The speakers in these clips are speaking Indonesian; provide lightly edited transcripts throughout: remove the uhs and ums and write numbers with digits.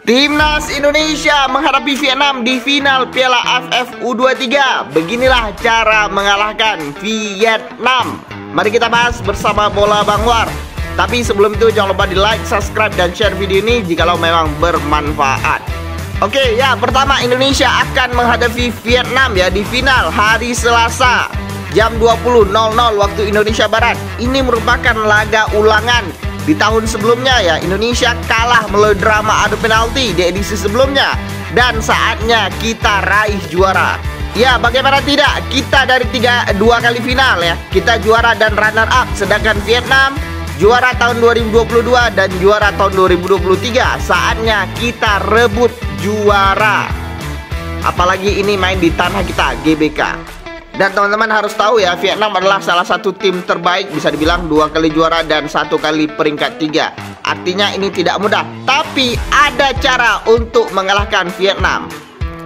Timnas Indonesia menghadapi Vietnam di final Piala AFF U23. Beginilah cara mengalahkan Vietnam. Mari kita bahas bersama Bola Bang War. Tapi sebelum itu jangan lupa di like, subscribe, dan share video ini jikalau memang bermanfaat. Oke ya, pertama Indonesia akan menghadapi Vietnam ya di final hari Selasa jam 20.00 waktu Indonesia Barat. Ini merupakan laga ulangan. Di tahun sebelumnya ya, Indonesia kalah melalui drama adu penalti di edisi sebelumnya. Dan saatnya kita raih juara. Ya, bagaimana tidak, kita dari dua kali final ya. Kita juara dan runner up. Sedangkan Vietnam juara tahun 2022 dan juara tahun 2023. Saatnya kita rebut juara. Apalagi ini main di tanah kita, GBK. Dan teman-teman harus tahu ya, Vietnam adalah salah satu tim terbaik, bisa dibilang 2 kali juara dan 1 kali peringkat 3. Artinya ini tidak mudah, tapi ada cara untuk mengalahkan Vietnam.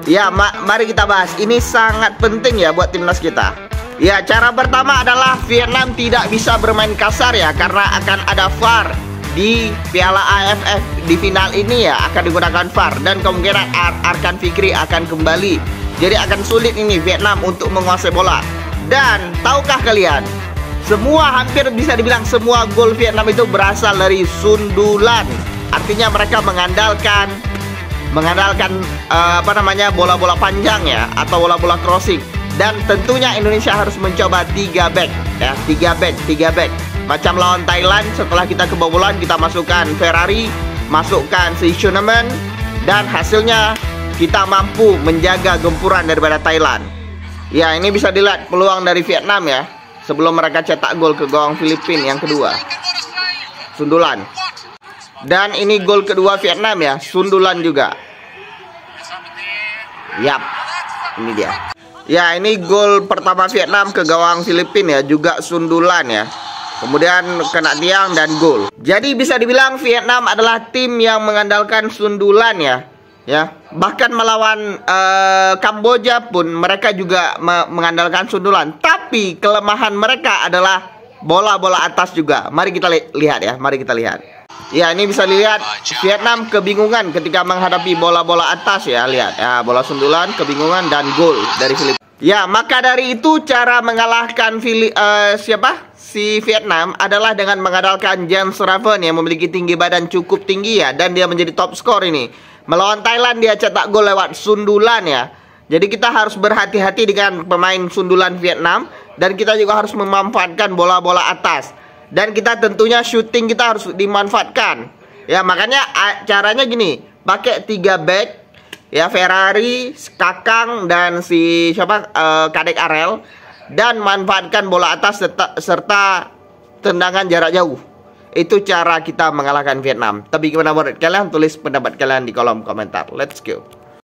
Ya, mari kita bahas. Ini sangat penting ya buat timnas kita. Ya, cara pertama adalah Vietnam tidak bisa bermain kasar ya, karena akan ada VAR di Piala AFF di final ini ya, akan digunakan VAR. Dan kemungkinan Arkan Fikri akan kembali. Jadi akan sulit ini Vietnam untuk menguasai bola. Dan tahukah kalian, hampir bisa dibilang semua gol Vietnam itu berasal dari sundulan. Artinya mereka mengandalkan bola-bola panjang ya, atau bola-bola crossing. Dan tentunya Indonesia harus mencoba 3 back ya, 3 back. Macam lawan Thailand, setelah kita kebobolan kita masukkan Ferrari, masukkan si Schunemann, dan hasilnya kita mampu menjaga gempuran daripada Thailand. Ya, ini bisa dilihat peluang dari Vietnam ya, sebelum mereka cetak gol ke gawang Filipina yang kedua. Sundulan. Dan ini gol kedua Vietnam ya, sundulan juga. Yap, ini dia. Ya, ini gol pertama Vietnam ke gawang Filipina ya, juga sundulan ya. Kemudian kena tiang dan gol. Jadi bisa dibilang Vietnam adalah tim yang mengandalkan sundulan ya. Ya, bahkan melawan Kamboja pun mereka juga mengandalkan sundulan. Tapi kelemahan mereka adalah bola-bola atas juga. Mari kita lihat ya, mari kita lihat. Ya, ini bisa dilihat Vietnam kebingungan ketika menghadapi bola-bola atas ya. Lihat ya, bola sundulan, kebingungan, dan gol dari Filipina. Ya, maka dari itu cara mengalahkan si Vietnam adalah dengan mengandalkan James Raven yang memiliki tinggi badan cukup tinggi ya, dan dia menjadi top skor ini. Melawan Thailand dia cetak gol lewat sundulan ya. Jadi kita harus berhati-hati dengan pemain sundulan Vietnam. Dan kita juga harus memanfaatkan bola-bola atas. Dan kita tentunya shooting kita harus dimanfaatkan. Ya, makanya caranya gini, pakai 3 back ya, Ferrari, Kakang, dan si Kadek Arel. Dan manfaatkan bola atas serta tendangan jarak jauh. Itu cara kita mengalahkan Vietnam. Tapi gimana menurut kalian? Tulis pendapat kalian di kolom komentar. Let's go.